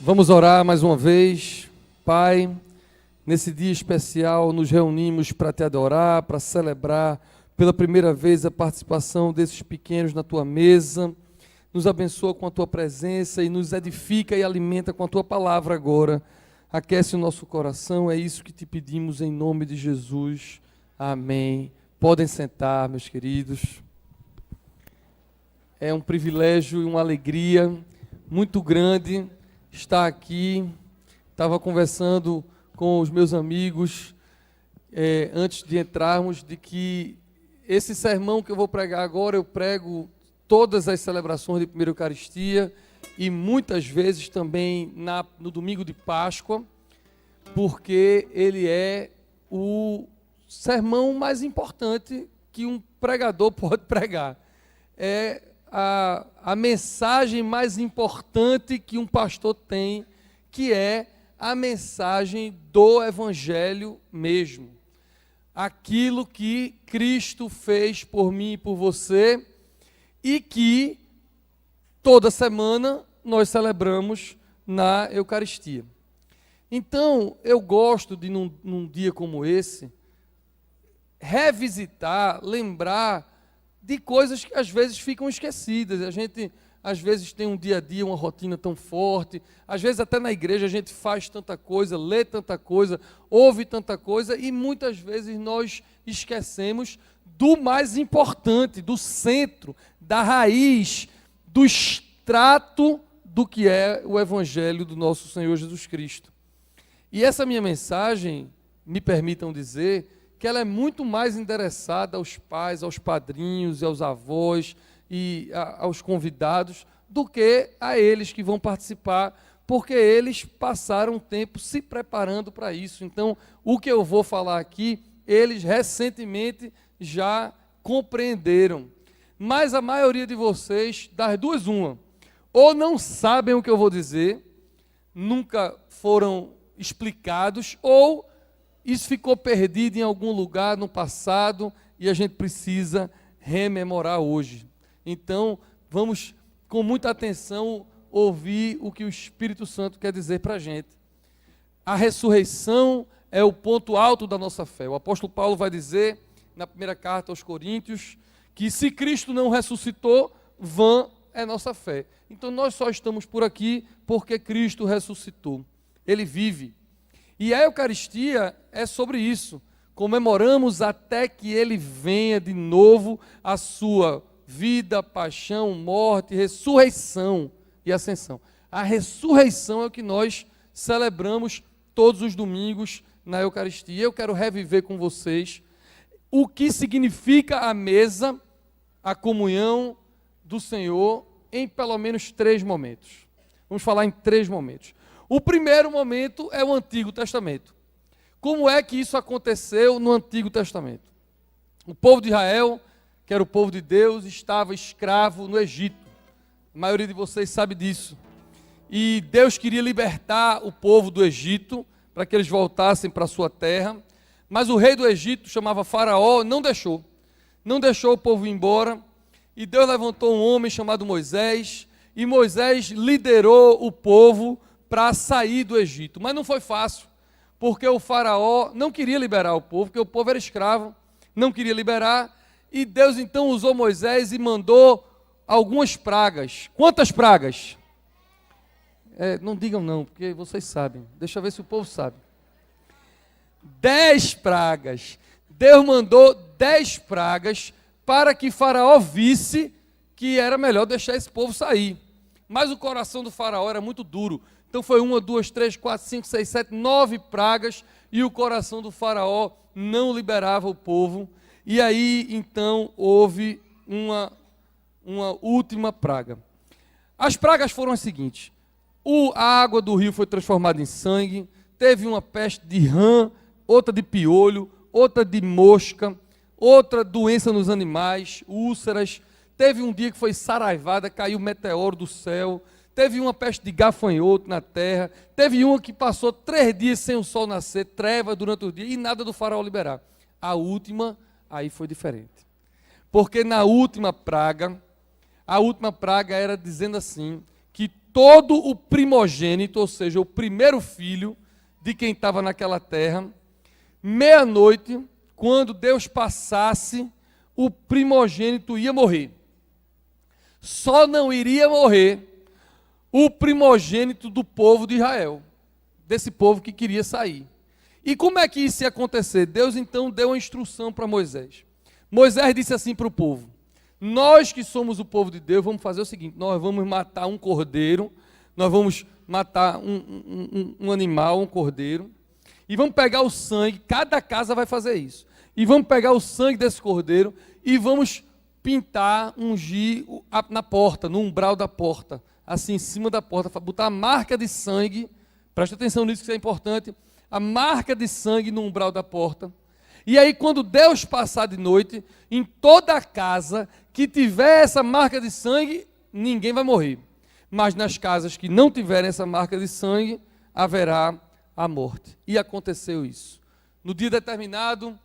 Vamos orar mais uma vez. Pai, nesse dia especial nos reunimos para te adorar, para celebrar pela primeira vez a participação desses pequenos na tua mesa. Nos abençoa com a tua presença e nos edifica e alimenta com a tua palavra agora. Aquece o nosso coração, é isso que te pedimos em nome de Jesus. Amém. Podem sentar, meus queridos. É um privilégio e uma alegria muito grande estar aqui. Estava conversando com os meus amigos antes de entrarmos, de que esse sermão que eu vou pregar agora, eu prego todas as celebrações de primeira Eucaristia e muitas vezes também no domingo de Páscoa, porque ele é o sermão mais importante que um pregador pode pregar. É a mensagem mais importante que um pastor tem, que é a mensagem do Evangelho mesmo. Aquilo que Cristo fez por mim e por você, e que toda semana nós celebramos na Eucaristia. Então, eu gosto de, num dia como esse, revisitar, lembrar de coisas que às vezes ficam esquecidas. A gente, às vezes, tem um dia a dia, uma rotina tão forte, às vezes até na igreja a gente faz tanta coisa, lê tanta coisa, ouve tanta coisa, e muitas vezes nós esquecemos do mais importante, do centro, da raiz, do extrato do que é o Evangelho do nosso Senhor Jesus Cristo. E essa minha mensagem, me permitam dizer, que ela é muito mais endereçada aos pais, aos padrinhos e aos avós e aos convidados do que a eles que vão participar, porque eles passaram um tempo se preparando para isso. Então, o que eu vou falar aqui, eles recentemente já compreenderam. Mas a maioria de vocês, das duas uma, ou não sabem o que eu vou dizer, nunca foram explicados, ou isso ficou perdido em algum lugar no passado e a gente precisa rememorar hoje. Então, vamos com muita atenção ouvir o que o Espírito Santo quer dizer para a gente. A ressurreição é o ponto alto da nossa fé. O apóstolo Paulo vai dizer, na primeira carta aos Coríntios, que se Cristo não ressuscitou, vã é nossa fé. Então, nós só estamos por aqui porque Cristo ressuscitou. Ele vive. E a Eucaristia é sobre isso. Comemoramos até que Ele venha de novo a sua vida, paixão, morte, ressurreição e ascensão. A ressurreição é o que nós celebramos todos os domingos na Eucaristia. Eu quero reviver com vocês o que significa a mesa, a comunhão do Senhor, em pelo menos 3 momentos. Vamos falar em 3 momentos. O primeiro momento é o Antigo Testamento. Como é que isso aconteceu no Antigo Testamento? O povo de Israel, que era o povo de Deus, estava escravo no Egito. A maioria de vocês sabe disso. E Deus queria libertar o povo do Egito, para que eles voltassem para a sua terra. Mas o rei do Egito, chamava Faraó, não deixou. Não deixou o povo ir embora. E Deus levantou um homem chamado Moisés. E Moisés liderou o povo para sair do Egito, mas não foi fácil, porque o faraó não queria liberar o povo, porque o povo era escravo, não queria liberar, e Deus então usou Moisés e mandou algumas pragas. Quantas pragas? Não digam não, porque vocês sabem, deixa eu ver se o povo sabe. 10 pragas, Deus mandou 10 pragas para que Faraó visse que era melhor deixar esse povo sair, mas o coração do faraó era muito duro. Então foi 1, 2, 3, 4, 5, 6, 7, 9 pragas, e o coração do faraó não liberava o povo. E aí, então, houve uma última praga. As pragas foram as seguintes: a água do rio foi transformada em sangue, teve uma peste de rã, outra de piolho, outra de mosca, outra doença nos animais, úlceras. Teve um dia que foi saraivada, caiu meteoro do céu. Teve uma peste de gafanhoto na terra, teve uma que passou 3 dias sem o sol nascer, treva durante o dia, e nada do faraó liberar. A última, aí foi diferente. Porque na última praga, a última praga era dizendo assim, que todo o primogênito, ou seja, o primeiro filho de quem estava naquela terra, meia-noite, quando Deus passasse, o primogênito ia morrer. Só não iria morrer o primogênito do povo de Israel, desse povo que queria sair. E como é que isso ia acontecer? Deus então deu uma instrução para Moisés. Moisés disse assim para o povo: nós que somos o povo de Deus, vamos fazer o seguinte, nós vamos matar um cordeiro, nós vamos matar um animal, um cordeiro, e vamos pegar o sangue, cada casa vai fazer isso, e vamos pegar o sangue desse cordeiro, e vamos pintar, ungir na porta, no umbral da porta, assim em cima da porta, botar a marca de sangue, presta atenção nisso que isso é importante, a marca de sangue no umbral da porta. E aí quando Deus passar de noite, em toda a casa que tiver essa marca de sangue, ninguém vai morrer. Mas nas casas que não tiverem essa marca de sangue, haverá a morte. E aconteceu isso. No dia determinado,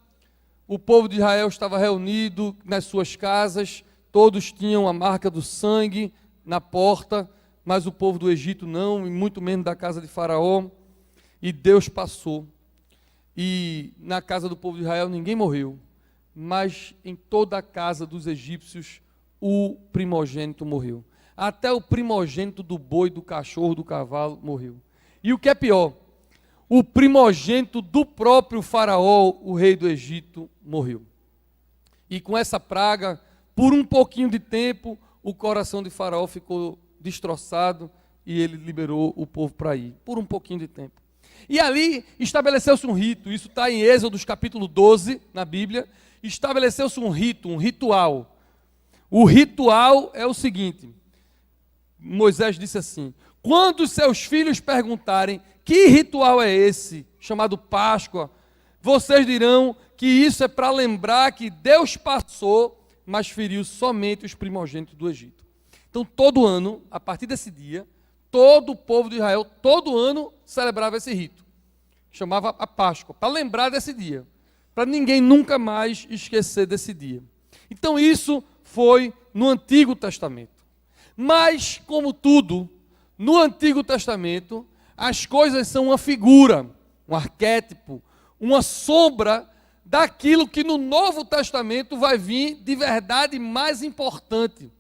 o povo de Israel estava reunido nas suas casas, todos tinham a marca do sangue na porta, mas o povo do Egito não, e muito menos da casa de Faraó. E Deus passou. E na casa do povo de Israel ninguém morreu, mas em toda a casa dos egípcios o primogênito morreu. Até o primogênito do boi, do cachorro, do cavalo morreu. E o que é pior, o primogênito do próprio Faraó, o rei do Egito, morreu. E com essa praga, por um pouquinho de tempo, o coração de Faraó ficou destroçado e ele liberou o povo para ir, por um pouquinho de tempo. E ali estabeleceu-se um rito, isso está em Êxodo capítulo 12, na Bíblia, estabeleceu-se um rito, um ritual. O ritual é o seguinte, Moisés disse assim: quando seus filhos perguntarem que ritual é esse, chamado Páscoa, vocês dirão que isso é para lembrar que Deus passou, mas feriu somente os primogênitos do Egito. Então todo ano, a partir desse dia, todo o povo de Israel, todo ano, celebrava esse rito. Chamava a Páscoa, para lembrar desse dia. Para ninguém nunca mais esquecer desse dia. Então isso foi no Antigo Testamento. Mas, como tudo, no Antigo Testamento, as coisas são uma figura, um arquétipo, uma sombra daquilo que no Novo Testamento vai vir de verdade mais importante.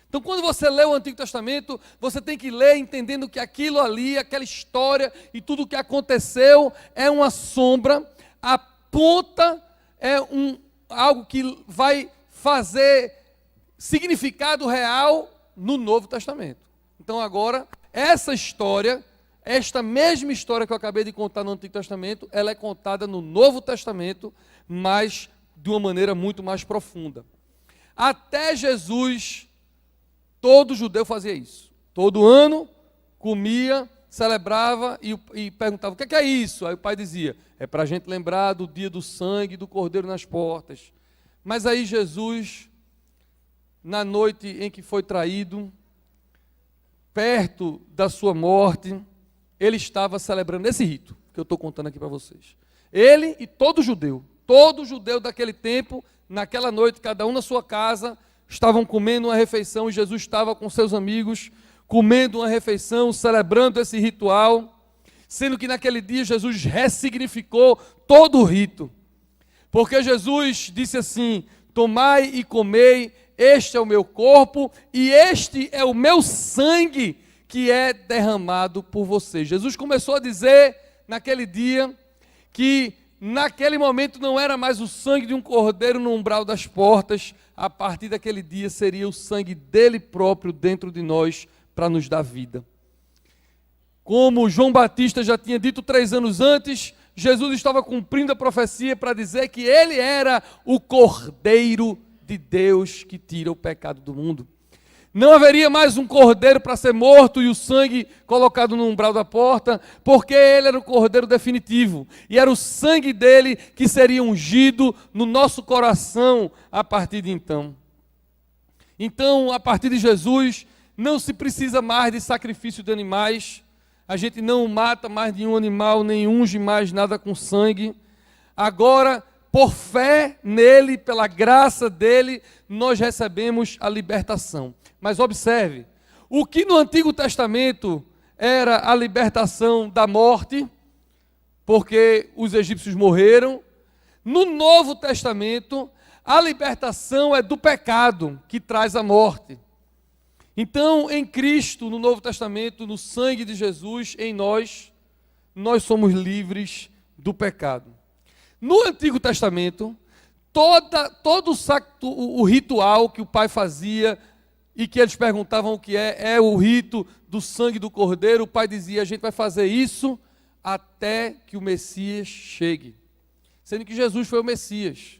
Então, quando você lê o Antigo Testamento, você tem que ler entendendo que aquilo ali, aquela história e tudo o que aconteceu é uma sombra, aponta, algo que vai fazer significado real no Novo Testamento. Então, agora, essa história, esta mesma história que eu acabei de contar no Antigo Testamento, ela é contada no Novo Testamento, mas de uma maneira muito mais profunda. Até Jesus, todo judeu fazia isso. Todo ano comia, celebrava e perguntava: o que é isso? Aí o pai dizia: é para a gente lembrar do dia do sangue do cordeiro nas portas. Mas aí Jesus, na noite em que foi traído, perto da sua morte, ele estava celebrando esse rito que eu estou contando aqui para vocês. Ele e todo judeu daquele tempo, naquela noite, cada um na sua casa, estavam comendo uma refeição e Jesus estava com seus amigos, comendo uma refeição, celebrando esse ritual, sendo que naquele dia Jesus ressignificou todo o rito. Porque Jesus disse assim: tomai e comei, este é o meu corpo e este é o meu sangue que é derramado por vocês. Jesus começou a dizer naquele dia que naquele momento não era mais o sangue de um cordeiro no umbral das portas, a partir daquele dia seria o sangue dele próprio dentro de nós para nos dar vida. Como João Batista já tinha dito 3 anos antes, Jesus estava cumprindo a profecia para dizer que ele era o Cordeiro de Deus que tira o pecado do mundo. Não haveria mais um cordeiro para ser morto e o sangue colocado no umbral da porta, porque ele era o cordeiro definitivo. E era o sangue dele que seria ungido no nosso coração a partir de então. Então, a partir de Jesus, não se precisa mais de sacrifício de animais. A gente não mata mais nenhum animal, nem unge mais nada com sangue. Agora, por fé nele, pela graça dele, nós recebemos a libertação. Mas observe, o que no Antigo Testamento era a libertação da morte, porque os egípcios morreram, no Novo Testamento, a libertação é do pecado, que traz a morte. Então, em Cristo, no Novo Testamento, no sangue de Jesus, em nós somos livres do pecado. No Antigo Testamento, todo o ritual que o pai fazia, e que eles perguntavam o que é o rito do sangue do Cordeiro, o pai dizia, a gente vai fazer isso até que o Messias chegue. Sendo que Jesus foi o Messias.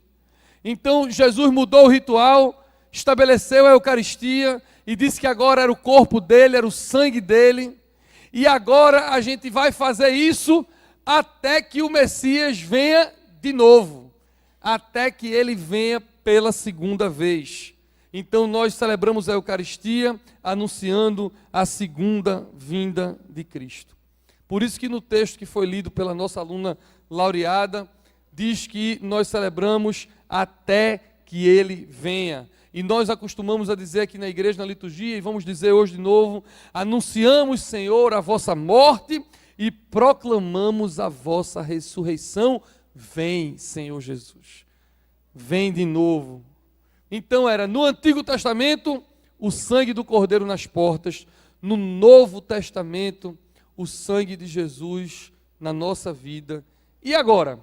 Então, Jesus mudou o ritual, estabeleceu a Eucaristia, e disse que agora era o corpo dele, era o sangue dele, e agora a gente vai fazer isso até que o Messias venha de novo, até que ele venha pela segunda vez. Então nós celebramos a Eucaristia anunciando a segunda vinda de Cristo. Por isso que no texto que foi lido pela nossa aluna laureada, diz que nós celebramos até que ele venha. E nós acostumamos a dizer aqui na igreja, na liturgia, e vamos dizer hoje de novo, anunciamos, Senhor, a vossa morte e proclamamos a vossa ressurreição. Vem, Senhor Jesus. Vem de novo. Então era no Antigo Testamento, o sangue do Cordeiro nas portas. No Novo Testamento, o sangue de Jesus na nossa vida. E agora?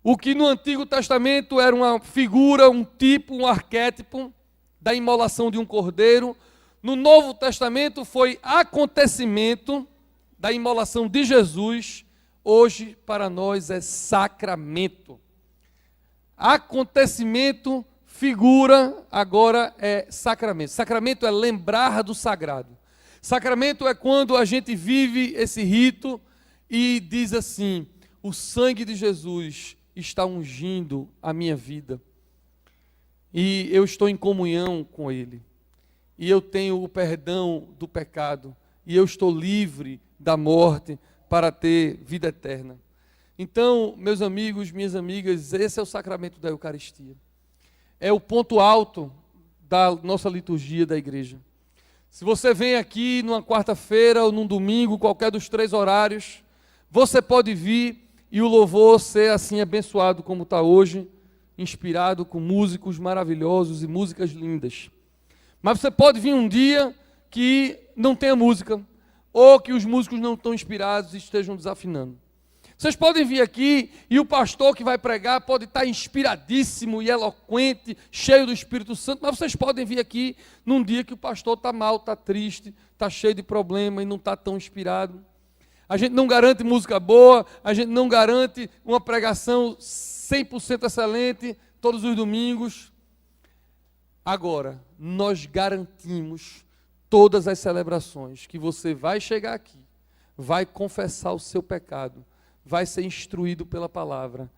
O que no Antigo Testamento era uma figura, um tipo, um arquétipo da imolação de um cordeiro, no Novo Testamento foi acontecimento da imolação de Jesus, hoje para nós é sacramento. Acontecimento, figura, agora é sacramento. Sacramento é lembrar do sagrado. Sacramento é quando a gente vive esse rito e diz assim, o sangue de Jesus está ungindo a minha vida, e eu estou em comunhão com Ele, e eu tenho o perdão do pecado, e eu estou livre da morte para ter vida eterna. Então, meus amigos, minhas amigas, esse é o sacramento da Eucaristia. É o ponto alto da nossa liturgia da igreja. Se você vem aqui numa quarta-feira ou num domingo, qualquer dos 3 horários, você pode vir e o louvor ser assim abençoado como está hoje, inspirado com músicos maravilhosos e músicas lindas. Mas você pode vir um dia que não tenha música, ou que os músicos não estão inspirados e estejam desafinando. Vocês podem vir aqui e o pastor que vai pregar pode estar inspiradíssimo e eloquente, cheio do Espírito Santo, mas vocês podem vir aqui num dia que o pastor está mal, está triste, está cheio de problema e não está tão inspirado. A gente não garante música boa, a gente não garante uma pregação 100% excelente todos os domingos. Agora, nós garantimos todas as celebrações que você vai chegar aqui, vai confessar o seu pecado, vai ser instruído pela palavra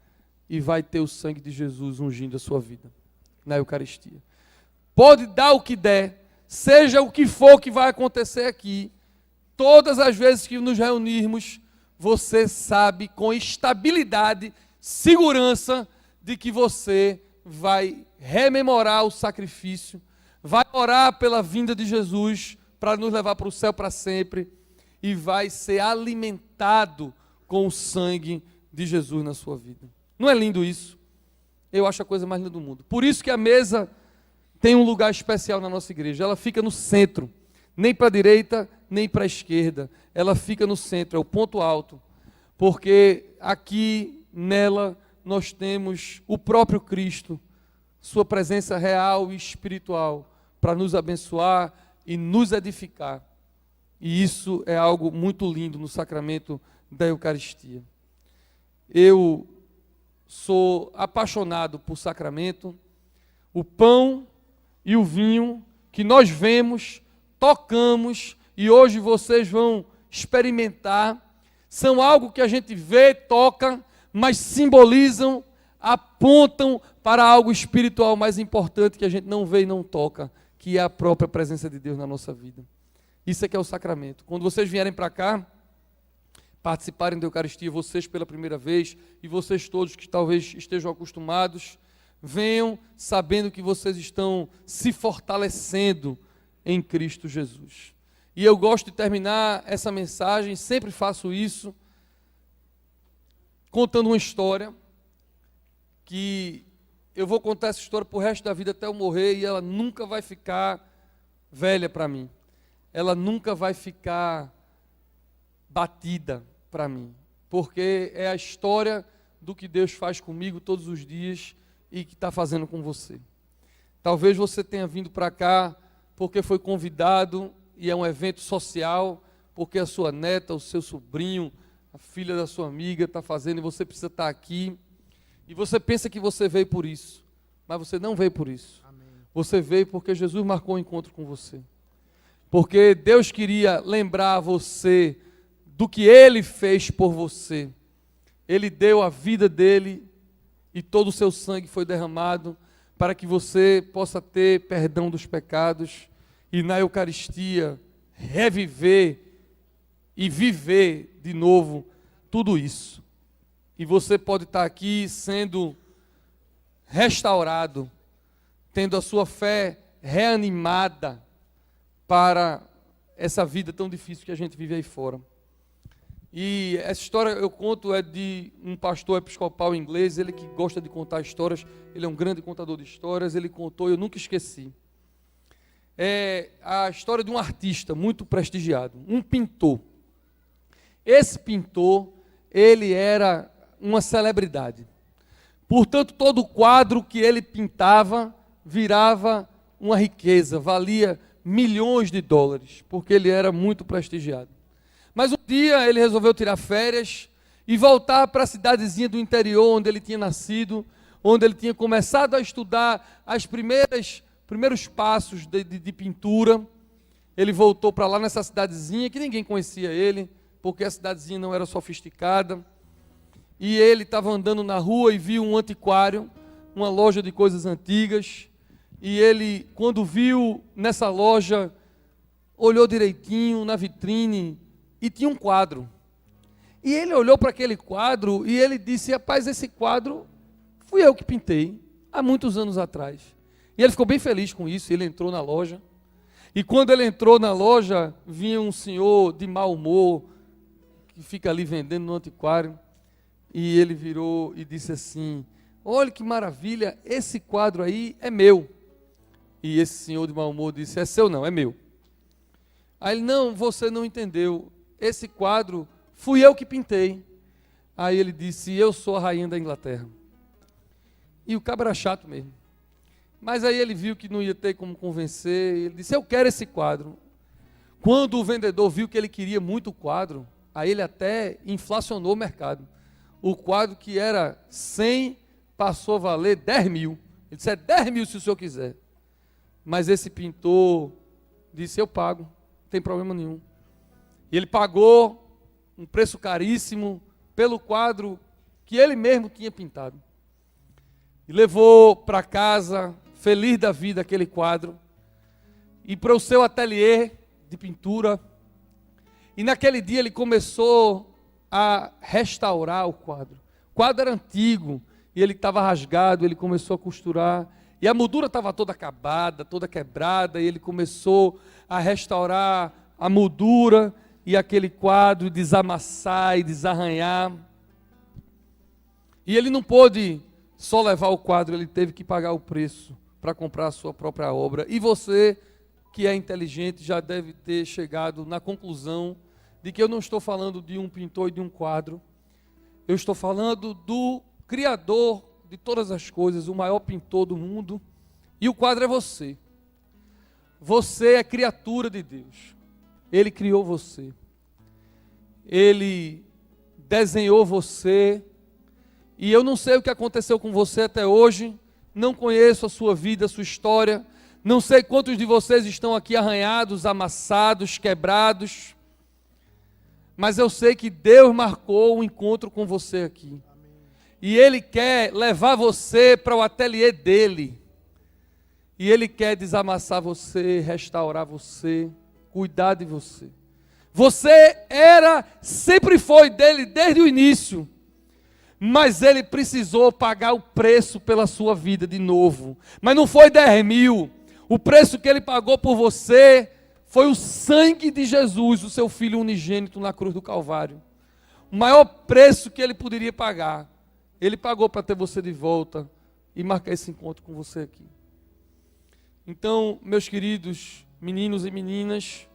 e vai ter o sangue de Jesus ungindo a sua vida na Eucaristia. Pode dar o que der, seja o que for que vai acontecer aqui, todas as vezes que nos reunirmos, você sabe com estabilidade, segurança de que você vai rememorar o sacrifício, vai orar pela vinda de Jesus para nos levar para o céu para sempre e vai ser alimentado com o sangue de Jesus na sua vida. Não é lindo isso? Eu acho a coisa mais linda do mundo. Por isso que a mesa tem um lugar especial na nossa igreja. Ela fica no centro, nem para a direita, nem para a esquerda. Ela fica no centro, é o ponto alto. Porque aqui, nela, nós temos o próprio Cristo, sua presença real e espiritual, para nos abençoar e nos edificar. E isso é algo muito lindo no sacramento da Eucaristia. Eu sou apaixonado por sacramento. O pão e o vinho que nós vemos, tocamos e hoje vocês vão experimentar, são algo que a gente vê, toca, mas simbolizam, apontam para algo espiritual mais importante que a gente não vê e não toca, que é a própria presença de Deus na nossa vida. Isso é que é o sacramento. Quando vocês vierem para cá, participarem da Eucaristia, vocês pela primeira vez, e vocês todos que talvez estejam acostumados, venham sabendo que vocês estão se fortalecendo em Cristo Jesus. E eu gosto de terminar essa mensagem, sempre faço isso, contando uma história, que eu vou contar essa história para o resto da vida até eu morrer, e ela nunca vai ficar velha para mim. Ela nunca vai ficar batida para mim, porque é a história do que Deus faz comigo todos os dias e que está fazendo com você. Talvez você tenha vindo para cá porque foi convidado e é um evento social, porque a sua neta, o seu sobrinho, a filha da sua amiga está fazendo e você precisa estar aqui. E você pensa que você veio por isso, mas você não veio por isso. Amém. Você veio porque Jesus marcou um encontro com você. Porque Deus queria lembrar você do que Ele fez por você. Ele deu a vida dele e todo o seu sangue foi derramado para que você possa ter perdão dos pecados e na Eucaristia reviver e viver de novo tudo isso. E você pode estar aqui sendo restaurado, tendo a sua fé reanimada para essa vida tão difícil que a gente vive aí fora. E essa história eu conto é de um pastor episcopal inglês, ele que gosta de contar histórias, ele é um grande contador de histórias, ele contou e eu nunca esqueci. É a história de um artista muito prestigiado, um pintor. Esse pintor, ele era uma celebridade. Portanto, todo quadro que ele pintava virava uma riqueza, valia milhões de dólares, porque ele era muito prestigiado. Mas um dia ele resolveu tirar férias e voltar para a cidadezinha do interior onde ele tinha nascido, onde ele tinha começado a estudar as primeiros passos de pintura. Ele voltou para lá nessa cidadezinha que ninguém conhecia ele, porque a cidadezinha não era sofisticada. E ele estava andando na rua e viu um antiquário, uma loja de coisas antigas. E ele, quando viu nessa loja, olhou direitinho na vitrine e tinha um quadro. E ele olhou para aquele quadro e ele disse: rapaz, esse quadro fui eu que pintei há muitos anos atrás. E ele ficou bem feliz com isso. Ele entrou na loja. E quando ele entrou na loja, vinha um senhor de mau humor, que fica ali vendendo no antiquário. E ele virou e disse assim: olha que maravilha, esse quadro aí é meu. E esse senhor de mau humor disse: é seu não, é meu. Aí ele: não, você não entendeu, esse quadro fui eu que pintei. Aí ele disse: eu sou a rainha da Inglaterra. E o cabra era chato mesmo. Mas aí ele viu que não ia ter como convencer, ele disse: eu quero esse quadro. Quando o vendedor viu que ele queria muito o quadro, aí ele até inflacionou o mercado. O quadro que era 100 passou a valer 10 mil. Ele disse: é 10 mil se o senhor quiser. Mas esse pintor disse: eu pago, não tem problema nenhum. E ele pagou um preço caríssimo pelo quadro que ele mesmo tinha pintado. E levou para casa, feliz da vida, aquele quadro, e para o seu ateliê de pintura. E naquele dia ele começou a restaurar o quadro. O quadro era antigo e ele estava rasgado, ele começou a costurar. E a moldura estava toda acabada, toda quebrada, e ele começou a restaurar a moldura e aquele quadro, desamassar e desarranhar. E ele não pôde só levar o quadro, ele teve que pagar o preço para comprar a sua própria obra. E você, que é inteligente, já deve ter chegado na conclusão de que eu não estou falando de um pintor e de um quadro. Eu estou falando do Criador de todas as coisas, o maior pintor do mundo. E o quadro é você. Você é criatura de Deus. Ele criou você. Ele desenhou você. E eu não sei o que aconteceu com você até hoje. Não conheço a sua vida, a sua história. Não sei quantos de vocês estão aqui arranhados, amassados, quebrados. Mas eu sei que Deus marcou um encontro com você aqui. E Ele quer levar você para o ateliê dEle. E Ele quer desamassar você, restaurar você, cuidar de você. Você sempre foi dEle desde o início. Mas Ele precisou pagar o preço pela sua vida de novo. Mas não foi 10 mil. O preço que Ele pagou por você foi o sangue de Jesus, o seu Filho unigênito na cruz do Calvário. O maior preço que Ele poderia pagar, Ele pagou para ter você de volta e marcar esse encontro com você aqui. Então, meus queridos meninos e meninas,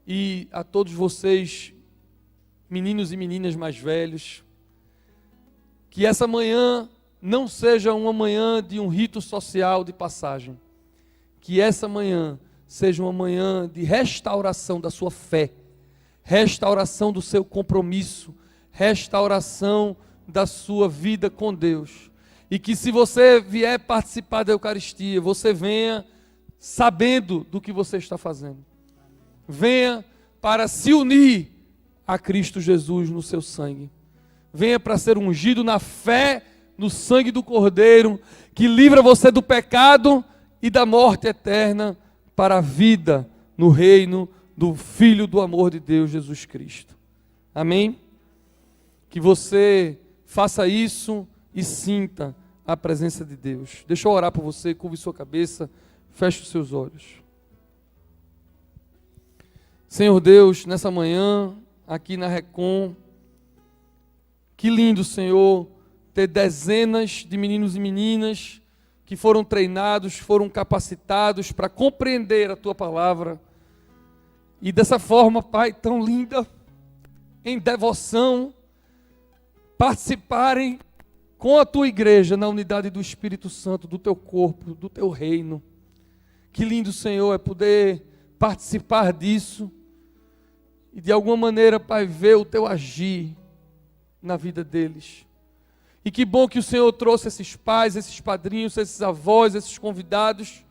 e a todos vocês, meninos e meninas mais velhos, que essa manhã não seja uma manhã de um rito social de passagem. Que essa manhã seja uma manhã de restauração da sua fé, restauração do seu compromisso, restauração da sua vida com Deus. E que se você vier participar da Eucaristia, você venha sabendo do que você está fazendo. Venha para se unir a Cristo Jesus no seu sangue. Venha para ser ungido na fé no sangue do Cordeiro, que livra você do pecado e da morte eterna para a vida no reino do Filho do amor de Deus, Jesus Cristo. Amém? Que você faça isso e sinta a presença de Deus. Deixa eu orar por você, curve sua cabeça, feche os seus olhos. Senhor Deus, nessa manhã, aqui na Recon, que lindo, Senhor, ter dezenas de meninos e meninas que foram treinados, foram capacitados para compreender a Tua palavra. E dessa forma, Pai, tão linda, em devoção, participarem com a Tua igreja na unidade do Espírito Santo, do Teu corpo, do Teu reino. Que lindo, Senhor, é poder participar disso e de alguma maneira, Pai, ver o Teu agir na vida deles. E que bom que o Senhor trouxe esses pais, esses padrinhos, esses avós, esses convidados,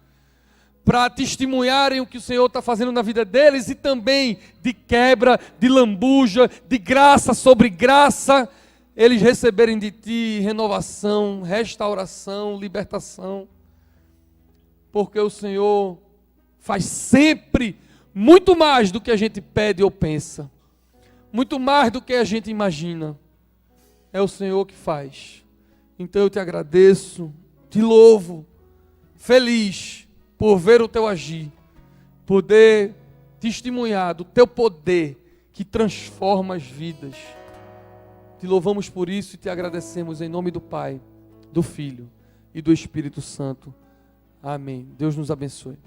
para testemunharem o que o Senhor está fazendo na vida deles e também de quebra, de lambuja, de graça sobre graça, eles receberem de Ti renovação, restauração, libertação, porque o Senhor faz sempre muito mais do que a gente pede ou pensa, muito mais do que a gente imagina. É o Senhor que faz. Então eu te agradeço, te louvo, feliz por ver o teu agir, poder testemunhar do teu poder que transforma as vidas. Te louvamos por isso e te agradecemos em nome do Pai, do Filho e do Espírito Santo. Amém. Deus nos abençoe.